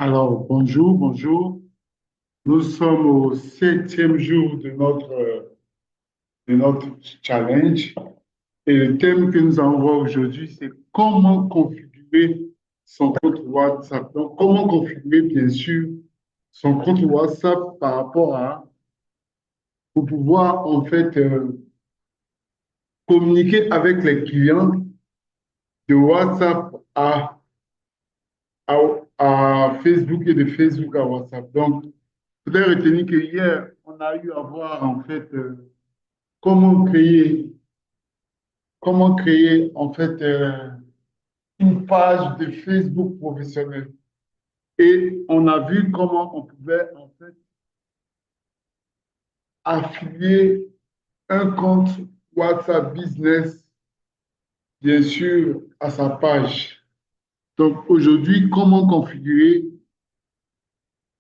Alors, bonjour, bonjour. Nous sommes au septième jour de notre challenge et le thème que nous allons voir aujourd'hui, c'est comment configurer son compte WhatsApp. Donc, comment configurer, bien sûr, son compte WhatsApp par rapport à, pour pouvoir, en fait, communiquer avec les clients de WhatsApp à, à Facebook et de Facebook à WhatsApp. Donc, vous devez retenir que hier, on a eu à voir, en fait, comment créer, comment créer en fait une page de Facebook professionnelle. Et on a vu comment on pouvait en fait affilier un compte WhatsApp Business, bien sûr, à sa page. Donc aujourd'hui, comment configurer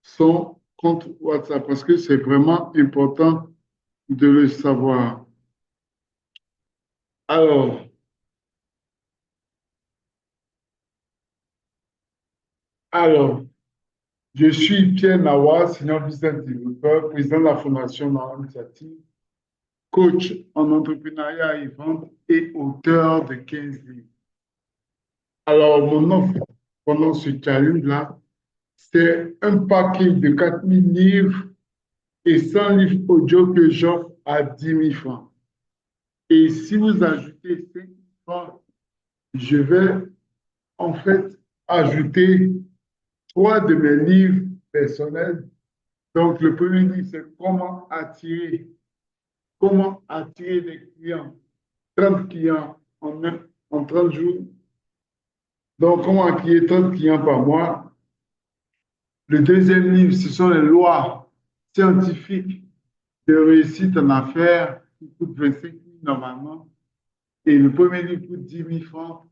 son compte WhatsApp parce que c'est vraiment important de le savoir. Alors, alors, je suis Pierre Nawa, senior business developer, président de la Fondation Nawa Initiative, coach en entrepreneuriat et vente et auteur de 15 livres. Alors, mon offre pendant ce challenge-là, c'est un paquet de 4 000 livres et 100 livres audio que j'offre à 10 000 francs. Et si vous ajoutez 5 000 francs, je vais en fait ajouter 3 de mes livres personnels. Donc, le premier livre, c'est comment attirer des clients, 30 clients en 30 jours. Donc, comment acquérir 30 clients par mois? Le deuxième livre, ce sont les lois scientifiques de réussite en affaires qui coûtent 25 000 normalement. Et le premier livre coûte 10 000 francs.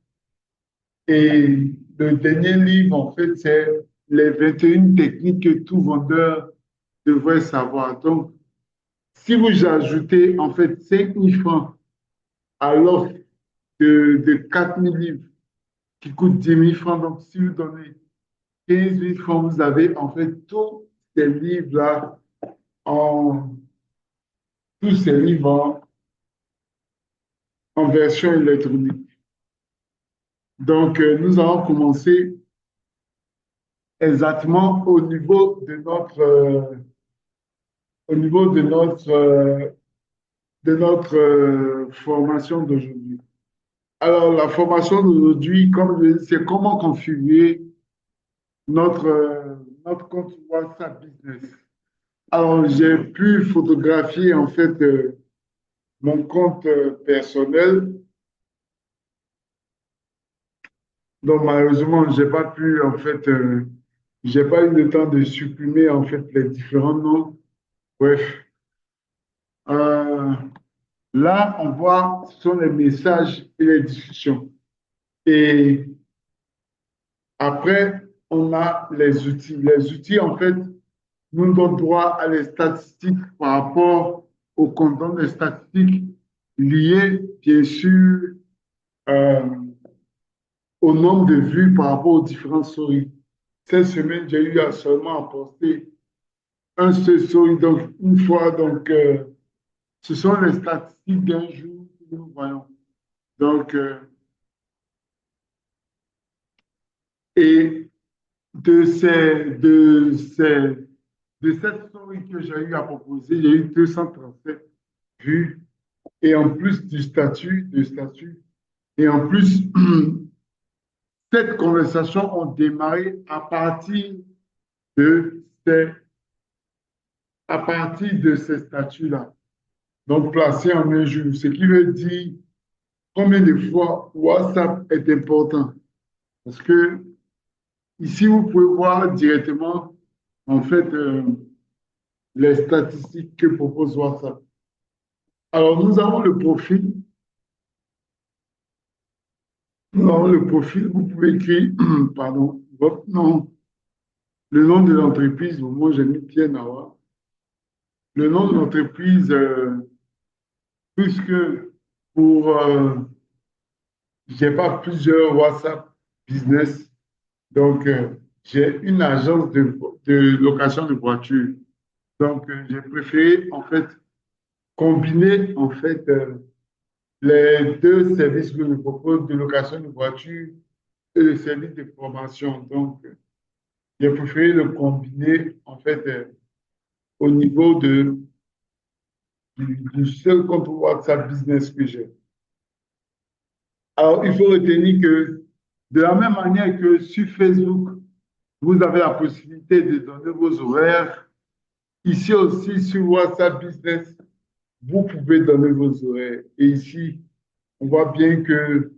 Et le dernier livre, en fait, c'est les 21 techniques que tout vendeur devrait savoir. Donc, si vous ajoutez en fait 5 000 francs à l'offre de 4 000 livres qui coûtent 10 000 francs, donc si vous donnez 15 000 francs, vous avez en fait ces livres-là en, tous ces livres en version électronique. Donc, nous allons commencer exactement au niveau de notre formation d'aujourd'hui. Alors, la formation d'aujourd'hui, comme je dis, c'est comment configurer notre compte WhatsApp Business. Alors, j'ai pu photographier en fait mon compte personnel. Donc, malheureusement, j'ai pas pu, en fait, j'ai pas eu le temps de supprimer, en fait, les différents noms. Bref. Euh, Là, on voit, ce sont les messages et les discussions. Et après, on a les outils. Les outils, en fait, nous donnent droit à les statistiques par rapport au contenu des statistiques liées, bien sûr, euh, au nombre de vues par rapport aux différentes stories. Cette semaine, j'ai eu à seulement à poster un seul story, donc une fois. Donc, ce sont les statistiques d'un jour que nous voyons. Donc, et de cette story que j'ai eu à proposer, j'ai eu 237 vues. Et en plus de statut, et en plus, cette conversation ont démarré de ces, à partir de ces statuts-là. Donc, placés en un jour, ce qui veut dire combien de fois WhatsApp est important. Parce que ici, vous pouvez voir directement, en fait, les statistiques que propose WhatsApp. Alors, nous avons le profil, vous pouvez écrire, pardon, votre nom, le nom de l'entreprise, moi j'ai mis Pierre Nawa, le nom de l'entreprise, puisque pour, j'ai pas plusieurs WhatsApp business, donc j'ai une agence de location de voitures. Donc, j'ai préféré, en fait, combiner, en fait, les deux services que je propose de location de voitures et le service de formation. Donc, j'ai préféré le combiner, en fait, au niveau du seul compte WhatsApp business que j'ai. Alors, il faut retenir que de la même manière que sur Facebook, vous avez la possibilité de donner vos horaires, ici aussi sur WhatsApp Business, vous pouvez donner vos horaires. Et ici, on voit bien que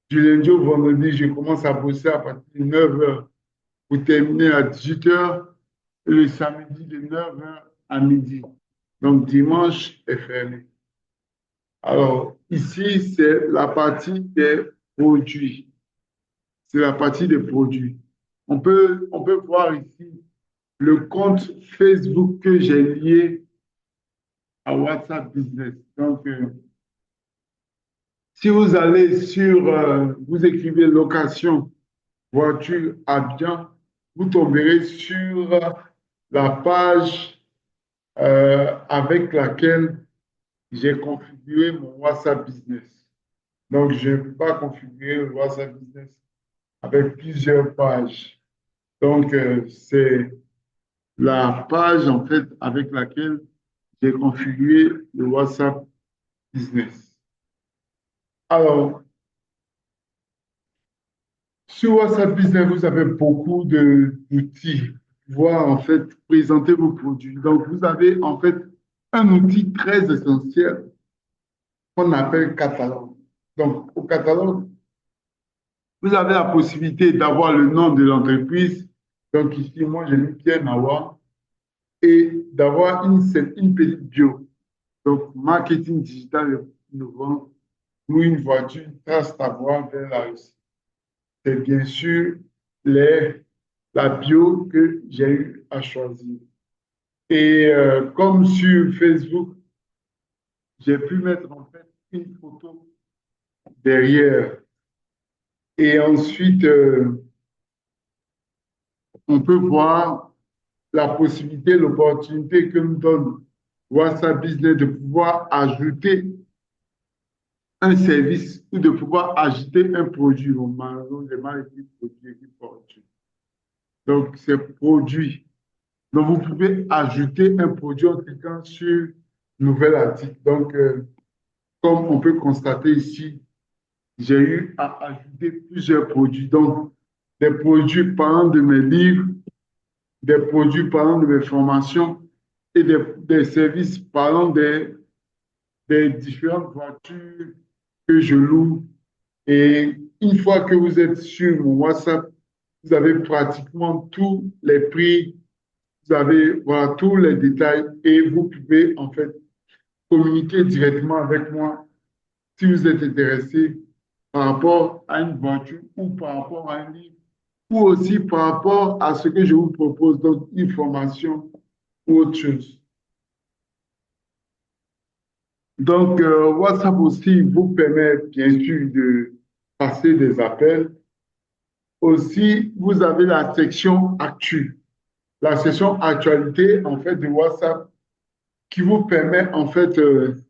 du lundi au vendredi, je commence à bosser à partir de 9 heures pour terminer à 18 heures et le samedi de 9 heures à midi. Donc, dimanche est fermé. Alors, ici, c'est la partie des produits. C'est la partie des produits. On peut voir ici le compte Facebook que j'ai lié à WhatsApp Business. Donc, si vous allez sur, vous écrivez location voiture Abidjan, vous tomberez sur la page avec laquelle j'ai configuré mon WhatsApp Business. Donc, je ne peux pas configurer le WhatsApp Business avec plusieurs pages. Donc, c'est la page, en fait, avec laquelle j'ai configuré le WhatsApp Business. Alors, sur WhatsApp Business, vous avez beaucoup d'outils pour pouvoir, en fait, présenter vos produits. Donc, vous avez, en fait, un outil très essentiel qu'on appelle catalogue. Donc, au catalogue, vous avez la possibilité d'avoir le nom de l'entreprise. Donc, ici, moi, j'ai mis Pierre Nawa et d'avoir une petite bio. Donc, marketing digital innovant ou une voiture, une trace à voir vers la réussite. C'est bien sûr la bio que j'ai eu à choisir. Et comme sur Facebook, j'ai pu mettre en fait une photo derrière. Et ensuite, on peut voir la possibilité, l'opportunité que nous donne WhatsApp Business de pouvoir ajouter un service ou de pouvoir ajouter un produit. Au magasin, j'ai mal écrit produit, écrit produit. Donc, c'est produit. Donc, vous pouvez ajouter un produit en cliquant sur Nouvel article. Donc, comme on peut constater ici, j'ai eu à ajouter plusieurs produits. Donc, des produits parlant de mes livres, des produits parlant de mes formations et des services parlant des différentes voitures que je loue. Et une fois que vous êtes sur mon WhatsApp, vous avez pratiquement tous les prix, vous avez voilà, tous les détails et vous pouvez en fait communiquer directement avec moi si vous êtes intéressé par rapport à une voiture ou par rapport à un livre ou aussi par rapport à ce que je vous propose, donc une formation ou autre chose. Donc, WhatsApp aussi vous permet bien sûr de passer des appels. Aussi, vous avez la section Actu, la section Actualité en fait de WhatsApp qui vous permet en fait de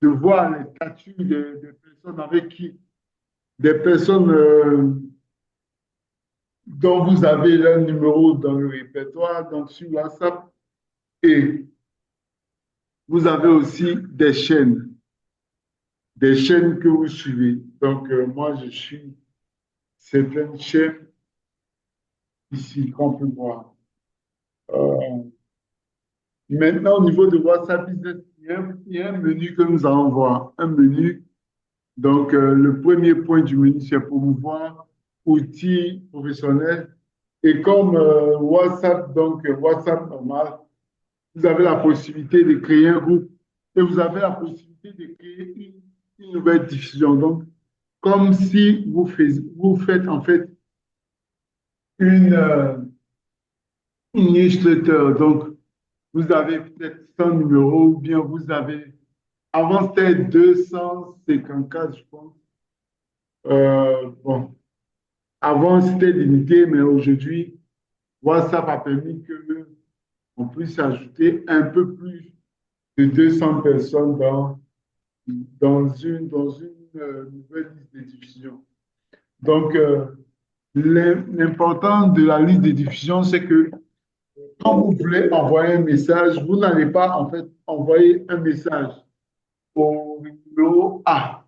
voir les statuts de personnes avec qui, des personnes dont vous avez leur numéro dans le répertoire, donc sur WhatsApp. Et vous avez aussi des chaînes que vous suivez. Donc, moi, je suis certaines chaînes ici qu'on peut voir. Euh, Maintenant, au niveau de WhatsApp Business, il y a un menu que nous allons voir. Un menu. Donc, le premier point du menu, c'est promouvoir outils professionnels. Et comme WhatsApp, donc WhatsApp normal, vous avez la possibilité de créer un groupe et vous avez la possibilité de créer une nouvelle diffusion. Donc, comme si vous faites en fait une, euh, une newsletter. Donc, vous avez peut-être 100 numéros ou bien vous avez, avant c'était 254, je pense. Bon, avant c'était limité, mais aujourd'hui, WhatsApp a permis qu'on puisse ajouter un peu plus de 200 personnes dans une nouvelle liste de diffusion. Donc, l'important de la liste de diffusion, c'est que quand vous voulez envoyer un message, vous n'allez pas en fait envoyer un message au numéro A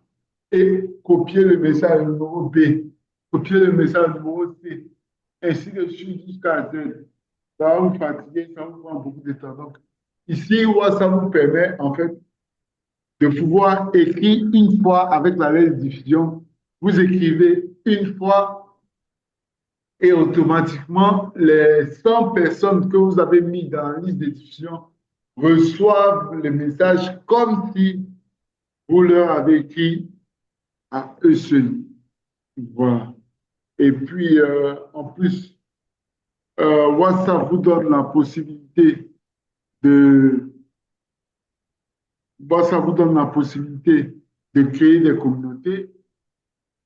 et copier le message au numéro B, copier le message au numéro C, ainsi de suite jusqu'à Z. Ça va vous fatiguer, ça va vous prendre beaucoup de temps. Donc, ici, ça vous permet en fait de pouvoir écrire une fois avec la lettre de diffusion. Vous écrivez une fois et automatiquement, les 100 personnes que vous avez mis dans la liste de diffusion reçoivent le message comme si vous leur avez écrit à eux seuls. Voilà. Et puis, en plus, WhatsApp vous donne la possibilité de, WhatsApp vous donne la possibilité de créer des communautés.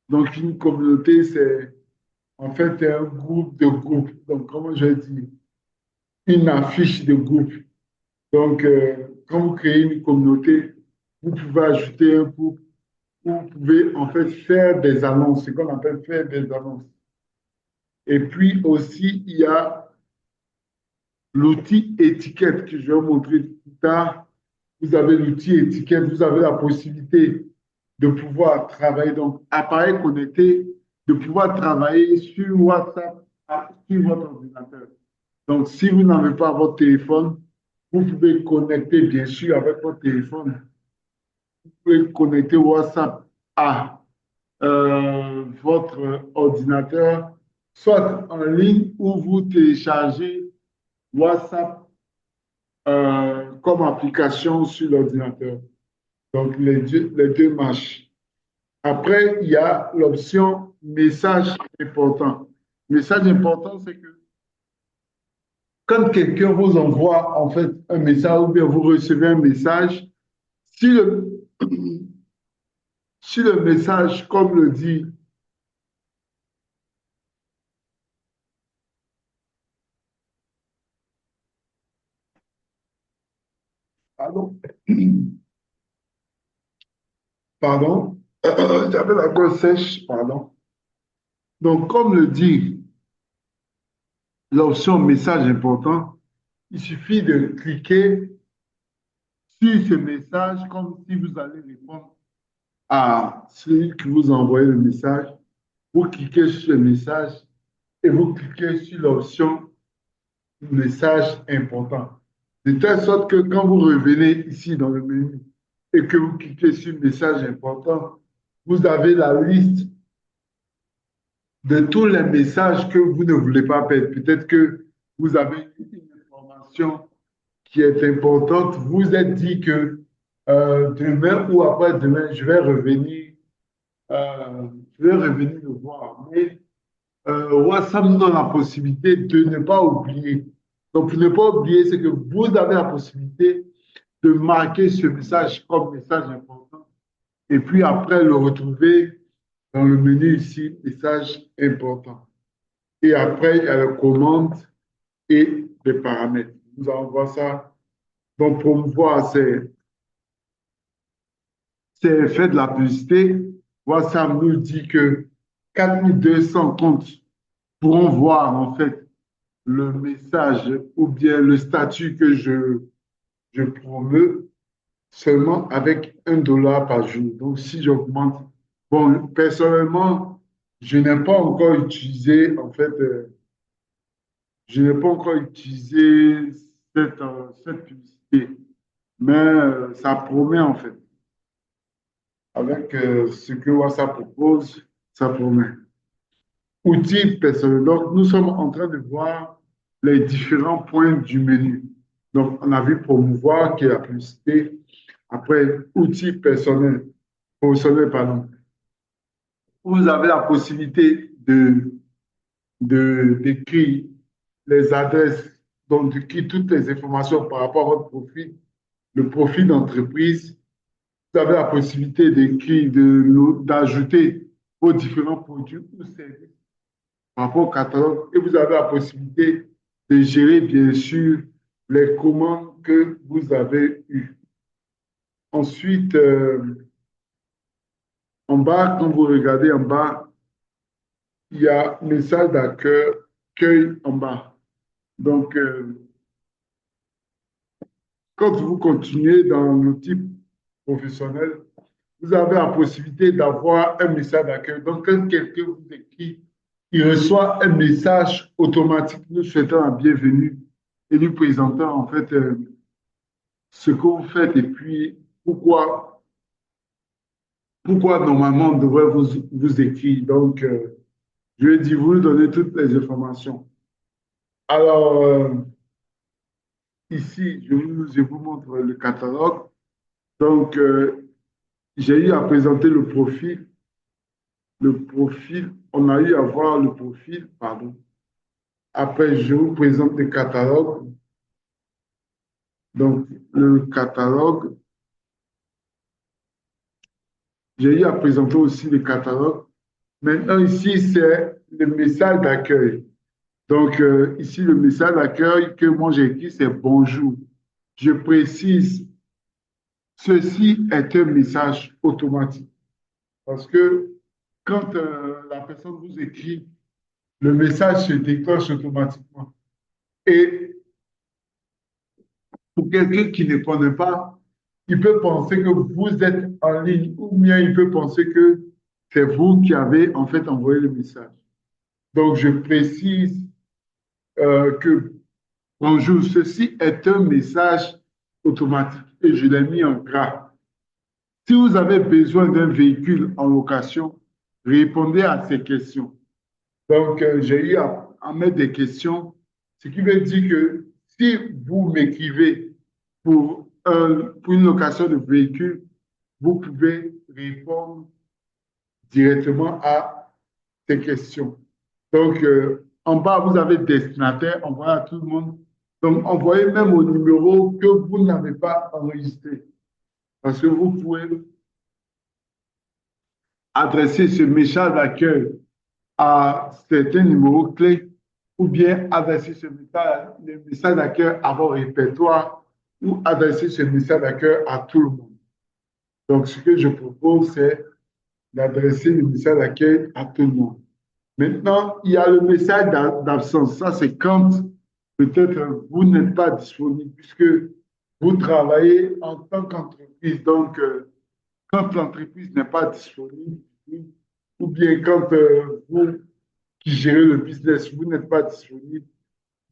Donc, une communauté, c'est en fait un groupe de groupes. Donc, comment je dis, une affiche de groupe. Donc, quand vous créez une communauté, vous pouvez ajouter un groupe où vous pouvez en fait faire des annonces, ce qu'on appelle faire des annonces. Et puis aussi, il y a l'outil étiquette que je vais vous montrer plus tard. Vous avez l'outil étiquette, vous avez la possibilité de pouvoir travailler, donc appareil connecté, de pouvoir travailler sur WhatsApp, sur votre ordinateur. Donc, si vous n'avez pas votre téléphone, vous pouvez connecter, bien sûr, avec votre téléphone. Vous pouvez connecter WhatsApp à votre ordinateur, soit en ligne ou vous téléchargez WhatsApp comme application sur l'ordinateur. Donc, les deux marchent. Après, il y a l'option message important. Message important, c'est que quand quelqu'un vous envoie en fait un message ou bien vous recevez un message, si le, si le message, comme le dit, pardon, pardon, j'avais la gorge sèche, pardon. Donc, comme le dit l'option message important, il suffit de cliquer sur ce message comme si vous allez répondre à celui qui vous envoie le message. Vous cliquez sur le message et vous cliquez sur l'option message important. De telle sorte que quand vous revenez ici dans le menu et que vous cliquez sur message important, vous avez la liste de tous les messages que vous ne voulez pas perdre. Peut-être que vous avez une information qui est importante. Vous êtes dit que demain ou après-demain, je vais revenir le voir. Mais WhatsApp nous donne la possibilité de ne pas oublier. Donc, pour ne pas oublier, c'est que vous avez la possibilité de marquer ce message comme message important et puis après le retrouver dans le menu ici, message important. Et après, il y a les commandes et les paramètres. Nous allons voir ça. Donc, promouvoir, c'est fait de la publicité. WhatsApp nous dit que 4200 comptes pourront voir en fait le message ou bien le statut que je promeux seulement avec $1 par jour. Donc, si j'augmente, bon, personnellement, je n'ai pas encore utilisé, en fait, je n'ai pas encore utilisé cette publicité, mais ça promet, en fait. Avec ce que WhatsApp propose, ça promet. Outils personnels. Donc, nous sommes en train de voir les différents points du menu. Donc, on a vu promouvoir qui est la publicité. Après, outils personnels, professionnels, pardon. Vous avez la possibilité d'écrire les adresses, donc d'écrire toutes les informations par rapport à votre profil, le profil d'entreprise. Vous avez la possibilité d'écrire, d'ajouter vos différents produits ou services par rapport au catalogue et vous avez la possibilité de gérer, bien sûr, les commandes que vous avez eues. Ensuite, en bas, quand vous regardez en bas, il y a message d'accueil en bas. Donc, quand vous continuez dans le type professionnel, vous avez la possibilité d'avoir un message d'accueil. Donc, quand quelqu'un vous écrit, il reçoit un message automatique nous souhaitant la bienvenue et nous présentant en fait ce que vous faites et puis pourquoi normalement on devrait vous écrire. Donc, je vais dire, vous nous donnez toutes les informations. Alors, ici, je vous montre le catalogue. Donc, j'ai eu à présenter le profil. Le profil, on a eu à voir le profil, pardon. Après, je vous présente le catalogue. Donc, le catalogue, j'ai eu à présenter aussi le catalogue. Maintenant, ici, c'est le message d'accueil. Donc, ici, le message d'accueil que moi j'ai écrit, c'est bonjour. Je précise, ceci est un message automatique. Parce que quand la personne vous écrit, le message se déclenche automatiquement. Et pour quelqu'un qui ne connaît pas, il peut penser que vous êtes en ligne ou bien il peut penser que c'est vous qui avez en fait envoyé le message. Donc, je précise que bonjour, ceci est un message automatique et je l'ai mis en gras. Si vous avez besoin d'un véhicule en location, répondez à ces questions. Donc, j'ai eu à mettre des questions, ce qui veut dire que si vous m'écrivez pour une location de véhicule, vous pouvez répondre directement à ces questions. Donc, en bas, vous avez destinataire, envoyé à tout le monde. Donc, envoyez même au numéro que vous n'avez pas enregistré. Parce que vous pouvez adresser ce message d'accueil à certains numéros clés ou bien adresser ce message, le message d'accueil à vos répertoires ou adresser ce message d'accueil à tout le monde. Donc, ce que je propose, c'est d'adresser le message d'accueil à tout le monde. Maintenant, il y a le message d'absence. Ça, c'est quand peut-être vous n'êtes pas disponible puisque vous travaillez en tant qu'entreprise. Donc, quand l'entreprise n'est pas disponible, ou bien quand vous qui gérez le business, vous n'êtes pas disponible,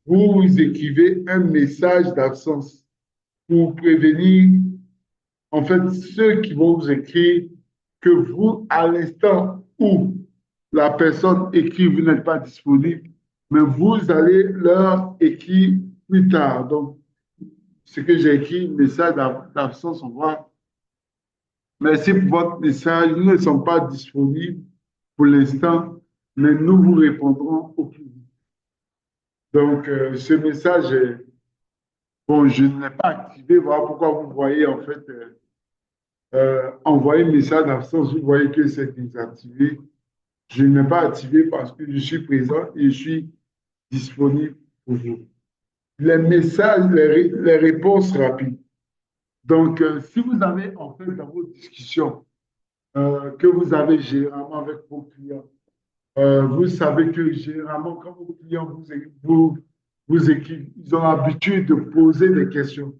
vous écrivez un message d'absence pour prévenir, en fait, ceux qui vont vous écrire que vous, à l'instant où la personne écrit, vous n'êtes pas disponible, mais vous allez leur écrire plus tard. Donc, ce que j'ai écrit, message d'absence, on voit. Merci pour votre message. Nous ne sommes pas disponibles pour l'instant, mais nous vous répondrons au plus vite. Donc, ce message, bon, je ne l'ai pas activé. Voilà pourquoi vous voyez en fait envoyer un message d'absence. Vous voyez que c'est désactivé. Je ne l'ai pas activé parce que je suis présent et je suis disponible pour vous. Les messages, les réponses rapides. Donc, si vous avez en fait dans vos discussions que vous avez généralement avec vos clients, vous savez que généralement, quand vos clients vous écrivent, ils ont l'habitude de poser des questions.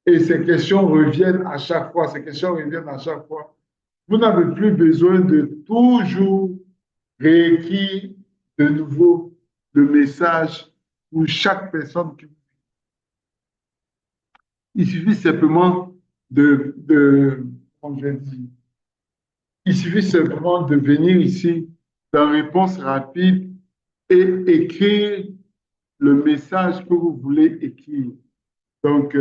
Et ces questions reviennent à chaque fois. Ces questions reviennent à chaque fois. Vous n'avez plus besoin de toujours réécrire de nouveau le message pour chaque personne. Il suffit simplement comme je dis, il suffit simplement de venir ici dans réponse rapide et écrire le message que vous voulez écrire. Donc,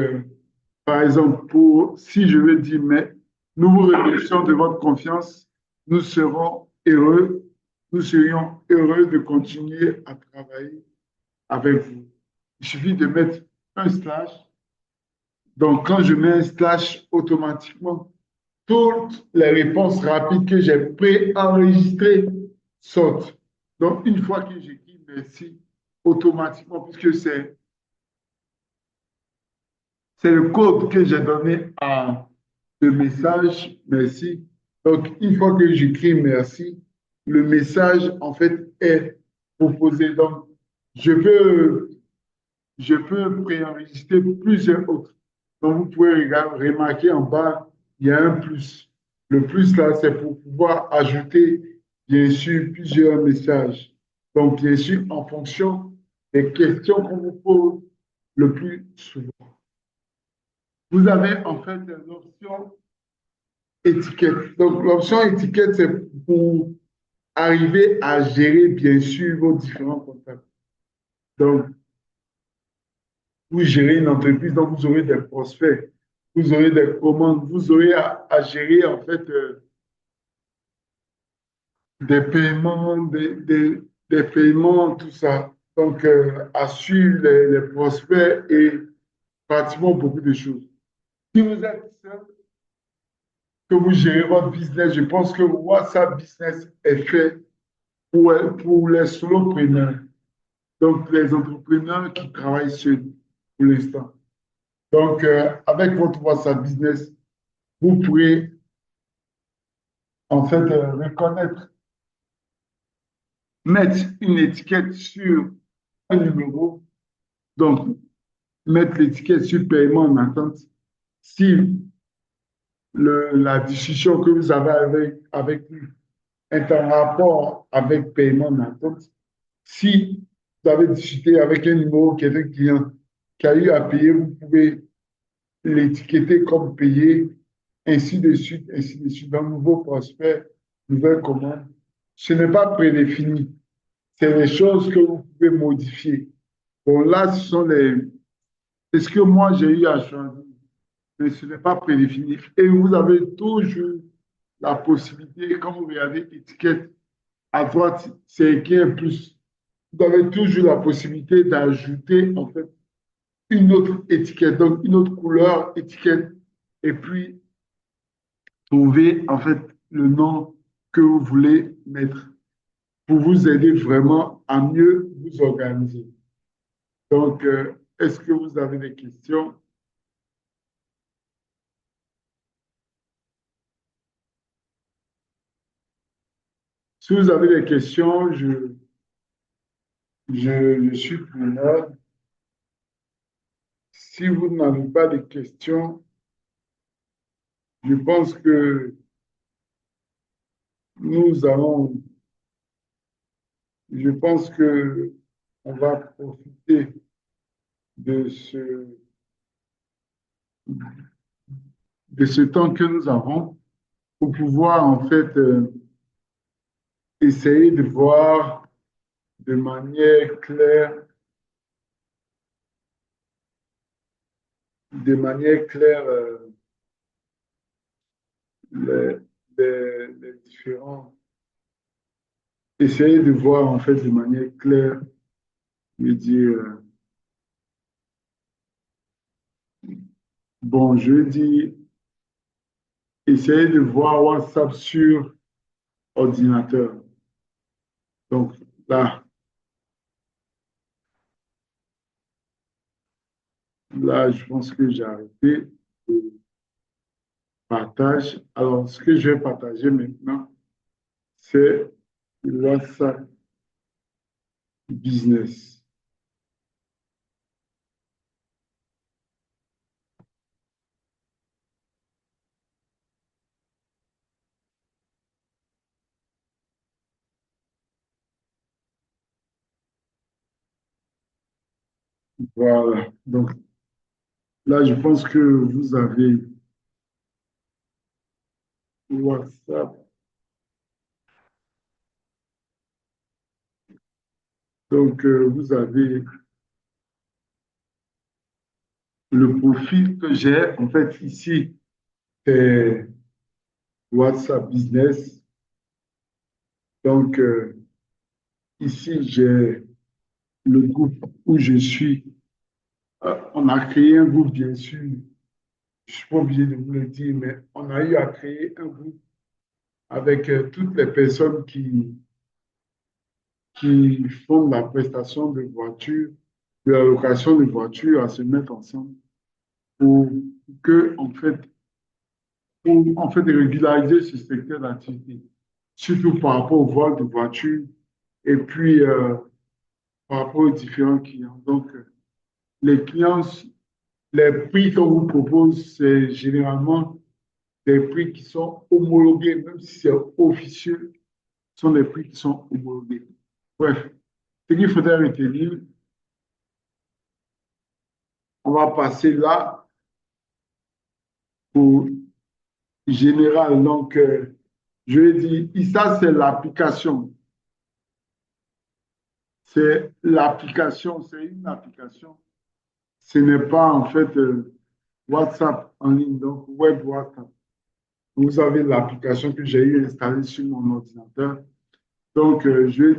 par exemple, si je veux dire, mais nous vous remercions de votre confiance, nous serons heureux, nous serions heureux de continuer à travailler avec vous. Il suffit de mettre un slash. Donc, quand je mets un slash, automatiquement, toutes les réponses rapides que j'ai préenregistrées sortent. Donc, une fois que j'écris merci, automatiquement, puisque c'est le code que j'ai donné à le message merci. Donc, une fois que j'écris merci, le message, en fait, est proposé. Donc, je peux, je peux préenregistrer plusieurs autres. Donc, vous pouvez remarquer en bas, il y a un plus. Le plus là, c'est pour pouvoir ajouter, bien sûr, plusieurs messages. Donc, bien sûr, en fonction des questions qu'on vous pose le plus souvent. Vous avez en fait l'option étiquette. Donc, l'option étiquette, c'est pour arriver à gérer, bien sûr, vos différents contacts. Donc, vous gérez une entreprise, donc vous aurez des prospects, vous aurez des commandes, vous aurez à gérer, en fait, des paiements, des paiements, tout ça. Donc, à suivre les prospects et pratiquement beaucoup de choses. Si vous êtes seul, que vous gérez votre business, je pense que WhatsApp Business est fait pour les solopreneurs, donc les entrepreneurs qui travaillent seuls pour l'instant. Donc, avec votre WhatsApp Business, vous pourrez en fait reconnaître, mettre une étiquette sur un numéro, donc mettre l'étiquette sur paiement en attente. Si la discussion que vous avez avec lui est en rapport avec paiement en attente, si vous avez discuté avec un numéro qui est un client qui a eu à payer, vous pouvez l'étiqueter comme payé, ainsi de suite, ainsi de suite. Dans nouveau prospect, nouvelle commande. Ce n'est pas prédéfini. C'est les choses que vous pouvez modifier. Bon, là, ce sont les. C'est ce que moi, j'ai eu à choisir. Mais ce n'est pas prédéfini. Et vous avez toujours la possibilité, quand vous regardez étiquette à droite, c'est écrit un plus. Vous avez toujours la possibilité d'ajouter, en fait, une autre étiquette, donc une autre couleur étiquette, et puis trouver en fait le nom que vous voulez mettre pour vous aider vraiment à mieux vous organiser. Donc, est-ce que vous avez des questions? Si vous avez des questions, je suis preneur. Si vous n'avez pas de questions, je pense que nous allons, je pense que on va profiter de de ce temps que nous avons pour pouvoir en fait essayer de voir de manière claire, de manière claire les, les différents, essayer de voir en fait de manière claire, me dire, bon, je dis, essayer de voir WhatsApp sur ordinateur. Donc là, je pense que j'ai arrêté le partage. Alors, ce que je vais partager maintenant, c'est le WhatsApp Business. Voilà. Donc là, je pense que vous avez WhatsApp. Donc, vous avez le profil que j'ai. En fait, ici, c'est WhatsApp Business. Donc, ici, j'ai le groupe où je suis. On a créé un groupe, bien sûr. Je ne suis pas obligé de vous le dire, mais on a eu à créer un groupe avec toutes les personnes qui font de la prestation de voitures, de la location de voitures à se mettre ensemble pour que, en fait, de régulariser ce secteur d'activité, surtout par rapport au vol de voitures et puis par rapport aux différents clients. Donc, les clients, les prix qu'on vous propose, c'est généralement des prix qui sont homologués, même si c'est officieux, ce sont des prix qui sont homologués. Bref, ce qu'il faudrait retenir, on va passer là au général. Donc, je vais dire, ça, c'est l'application. C'est l'application, c'est une application. Ce n'est pas en fait WhatsApp en ligne, donc web WhatsApp. Vous avez l'application que j'ai eu installée sur mon ordinateur. Donc, je vais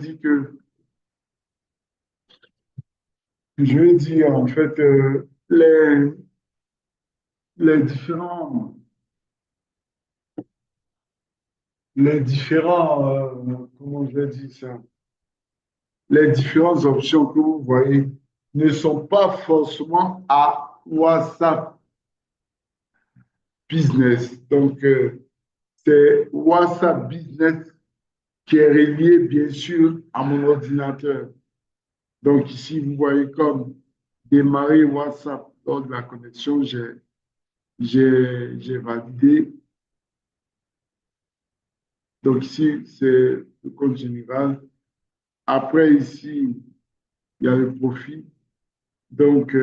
dire en fait les différents, comment je vais dire ça, les différentes options que vous voyez ne sont pas forcément à WhatsApp Business. Donc, c'est WhatsApp Business qui est relié, bien sûr, à mon ordinateur. Donc, ici, vous voyez comme démarrer WhatsApp lors de la connexion, j'ai validé. Donc, ici, c'est le compte général. Après, ici, il y a le profit. Donc,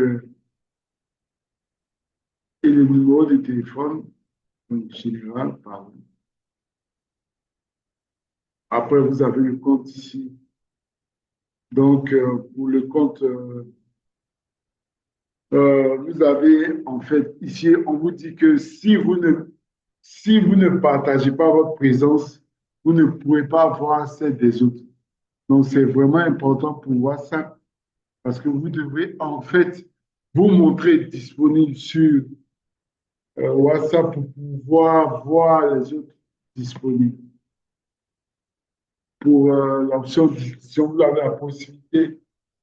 et le numéro de téléphone, donc général, pardon. Après, vous avez le compte ici. Donc, pour le compte, vous avez en fait ici, on vous dit que si vous ne partagez pas votre présence, vous ne pouvez pas voir celle des autres. Donc, c'est vraiment important pour WhatsApp parce que vous devez en fait vous montrer disponible sur WhatsApp pour pouvoir voir les autres disponibles. Pour l'option discussion, vous avez la possibilité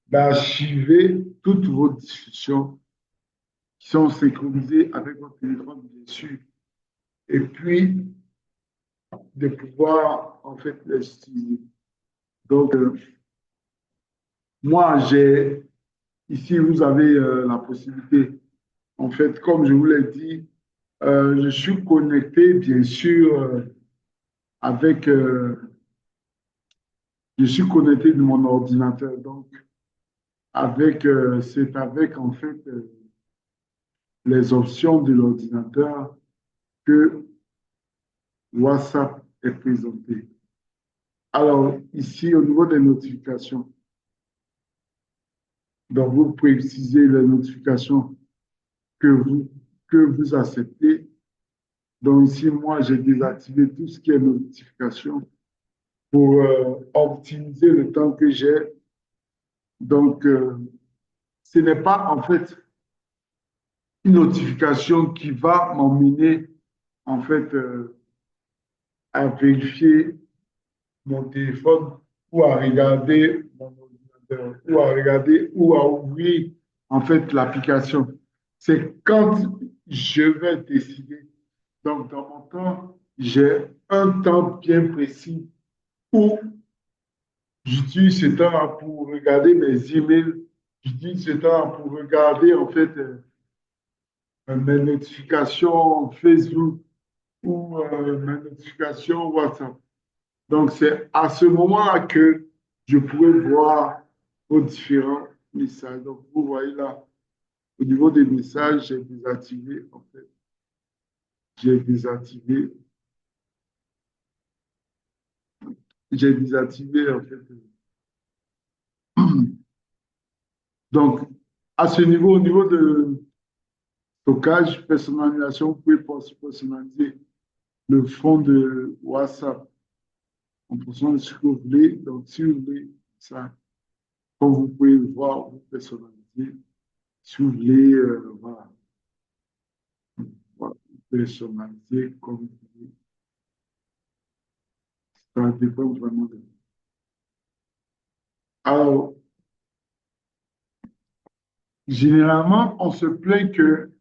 d'archiver toutes vos discussions qui sont synchronisées avec votre téléphone, bien sûr, et puis de pouvoir en fait les utiliser. Donc, moi, ici, vous avez la possibilité, en fait, comme je vous l'ai dit, je suis connecté, bien sûr, avec, je suis connecté de mon ordinateur. Donc, c'est avec, en fait, les options de l'ordinateur que WhatsApp est présenté. Alors, ici, au niveau des notifications, donc vous précisez les notifications que vous, que vous acceptez. Donc, ici, moi, j'ai désactivé tout ce qui est notification pour optimiser le temps que j'ai. Donc, ce n'est pas en fait une notification qui va m'emmener en fait à vérifier mon téléphone ou à regarder mon ordinateur ou à regarder ou à ouvrir en fait l'application. C'est quand je vais décider. Donc, dans mon temps, j'ai un temps bien précis où j'utilise ce temps pour regarder mes emails, j'utilise ce temps pour regarder en fait mes notifications Facebook ou mes notifications WhatsApp. Donc, c'est à ce moment-là que je pourrais voir vos différents messages. Donc, vous voyez là, au niveau des messages, j'ai désactivé, en fait. J'ai désactivé, j'ai désactivé, en fait. Donc, à ce niveau, au niveau de stockage, personnalisation, vous pouvez personnaliser le fond de WhatsApp en fonction de ce que vous voulez. Donc, si vous voulez ça, comme vous pouvez le voir, vous personnalisez. Si vous voulez, voilà, voilà, vous personnalisez comme vous voulez. Ça dépend vraiment de vous. Alors, généralement, on se plaint que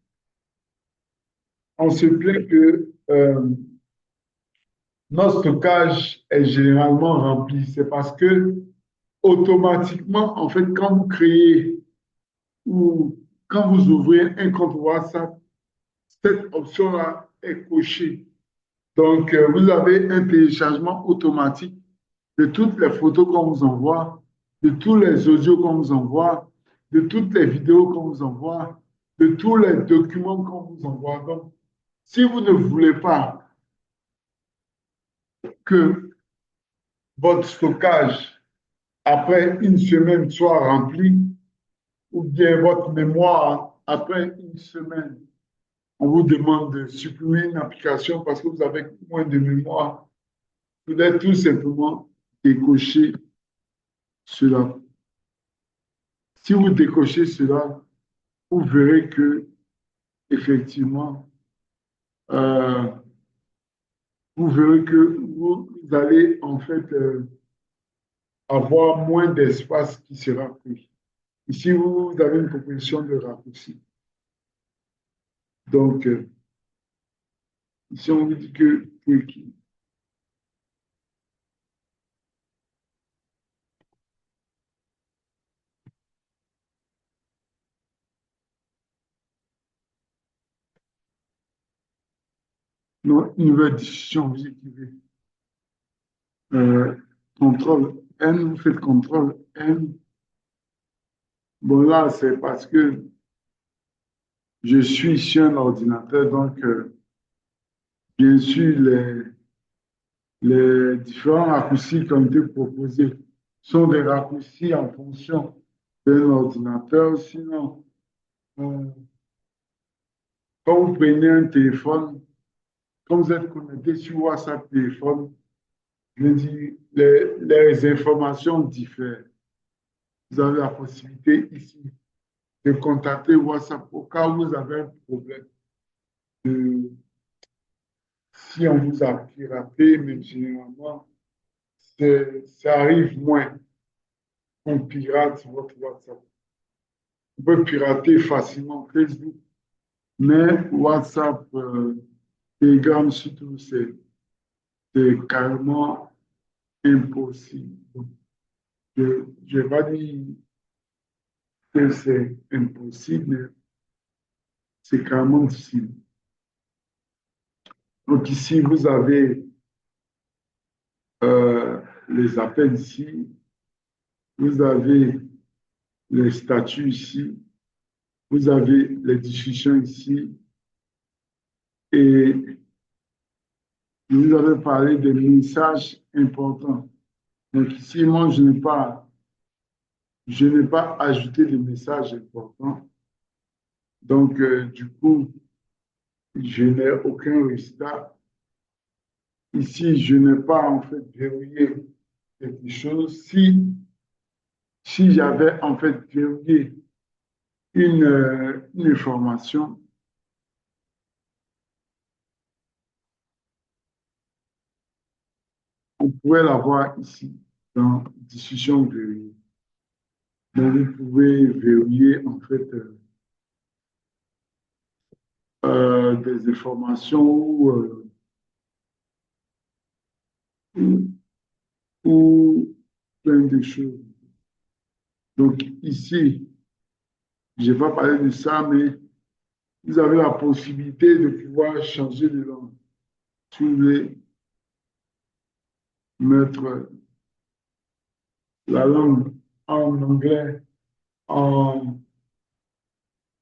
notre stockage est généralement rempli. C'est parce que automatiquement, en fait, quand vous créez ou quand vous ouvrez un compte WhatsApp, cette option-là est cochée. Donc, vous avez un téléchargement automatique de toutes les photos qu'on vous envoie, de tous les audios qu'on vous envoie, de toutes les vidéos qu'on vous envoie, de tous les documents qu'on vous envoie. Donc, si vous ne voulez pas que votre stockage, après une semaine, soit rempli, ou bien votre mémoire, après une semaine, on vous demande de supprimer une application parce que vous avez moins de mémoire, vous devez tout simplement décocher cela. Si vous décochez cela, vous verrez que effectivement, euh, vous verrez que vous allez en fait avoir moins d'espace qui sera pris. Ici, vous avez une proposition de raccourci. Donc, ici, on vous dit que non, une nouvelle discussion, vous écrivez contrôle N, vous faites contrôle N. Bon, là, c'est parce que je suis sur un ordinateur, donc, bien sûr, les différents raccourcis qui ont été proposés sont des raccourcis en fonction d'un ordinateur. Sinon, euh, quand vous prenez un téléphone, quand vous êtes connecté sur WhatsApp téléphone, je veux dire, les informations diffèrent. Vous avez la possibilité ici de contacter WhatsApp au cas où vous avez un problème. De, si on vous a piraté, mais généralement, ça arrive moins qu'on pirate votre WhatsApp. On peut pirater facilement Facebook, mais WhatsApp, Telegram surtout, c'est carrément impossible. Je ne vais pas dire que c'est impossible, mais c'est carrément difficile. Donc ici, vous avez les appels ici, vous avez les statuts ici, vous avez les discussions ici, et vous avez parlé des messages importants. Donc ici, moi, je n'ai pas ajouté de messages importants. Donc, du coup, je n'ai aucun résultat. Ici, je n'ai pas en fait verrouillé quelque chose. Si j'avais en fait verrouillé une information, on pourrait l'avoir ici dans discussion verrouillée. Donc, vous pouvez verrouiller en fait des informations ou, ou plein de choses. Donc, ici, je n'ai pas parlé de ça, mais vous avez la possibilité de pouvoir changer de langue. Si vous voulez mettre la langue en anglais, en...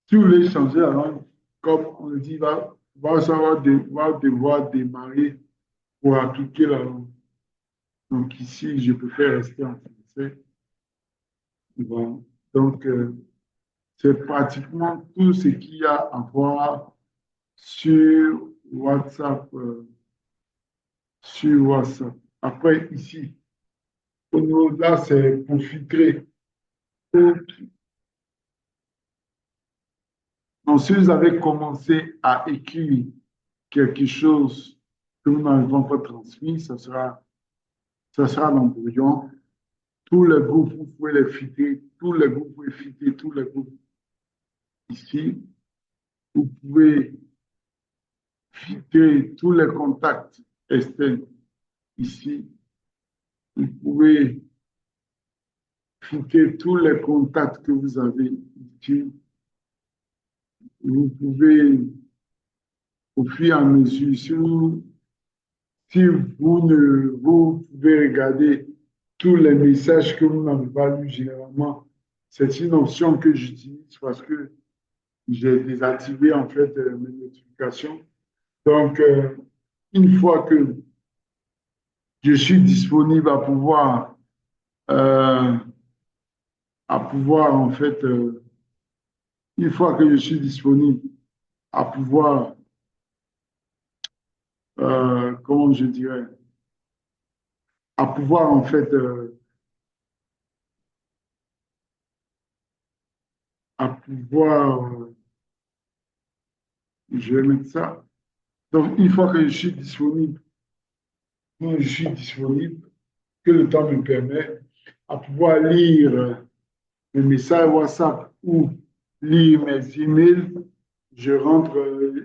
si vous voulez changer la langue, comme on le dit, va devoir démarrer pour appliquer la langue. Donc ici, je préfère rester en français. Bon. Donc, c'est pratiquement tout ce qu'il y a à voir sur WhatsApp. Sur WhatsApp. Après, ici, au niveau de là, c'est pour filtrer. Donc, si vous avez commencé à écrire quelque chose que nous n'avons pas transmis, ça sera l'embrouillon. Tous les groupes, vous pouvez les fitter. Tous les groupes, vous pouvez fitter tous les groupes ici. Vous pouvez fitter tous les contacts externes ici. Vous pouvez fitter tous les contacts que vous avez ici. Vous pouvez, au fur et à mesure, vous pouvez regarder tous les messages que vous n'avez pas lus généralement. C'est une option que j'utilise parce que j'ai désactivé en fait mes notifications. Donc, une fois que je suis disponible euh, à pouvoir en fait, une fois que je suis disponible à pouvoir, comment je dirais, à pouvoir en fait, à pouvoir, je vais mettre ça. Donc, une fois que je suis disponible, que le temps me permet, à pouvoir lire mes messages WhatsApp ou lire mes emails, je rentre,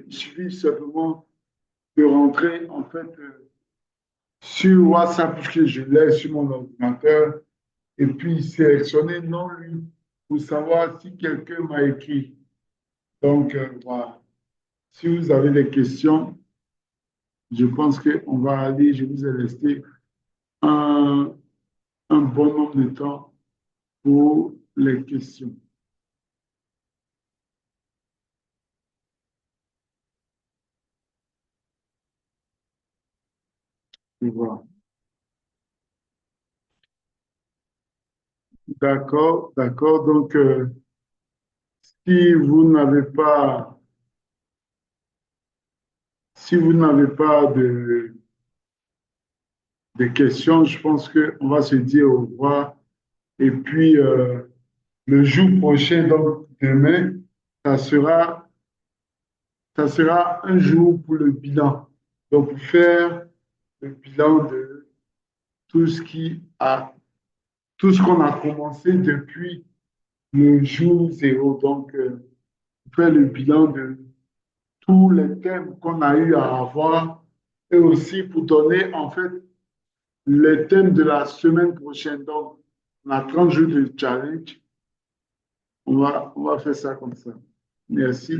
il suffit simplement de rentrer en fait sur WhatsApp, puisque je l'ai sur mon ordinateur, et puis sélectionner non lu pour savoir si quelqu'un m'a écrit. Donc, voilà. Si vous avez des questions, je pense qu'on va aller, je vous ai resté un, un bon nombre de temps pour les questions. Voilà. D'accord, d'accord. Donc, si vous n'avez pas, si vous n'avez pas de questions, je pense qu'on va se dire au revoir. Et puis, le jour prochain, donc demain, ça sera, ça sera un jour pour le bilan. Donc, pour faire le bilan de tout ce qui a, tout ce qu'on a commencé depuis le jour zéro. Donc, faire le bilan de tous les thèmes qu'on a eu à avoir et aussi pour donner en fait les thèmes de la semaine prochaine. Donc, on a 30 jours de challenge. On va faire ça comme ça. Merci.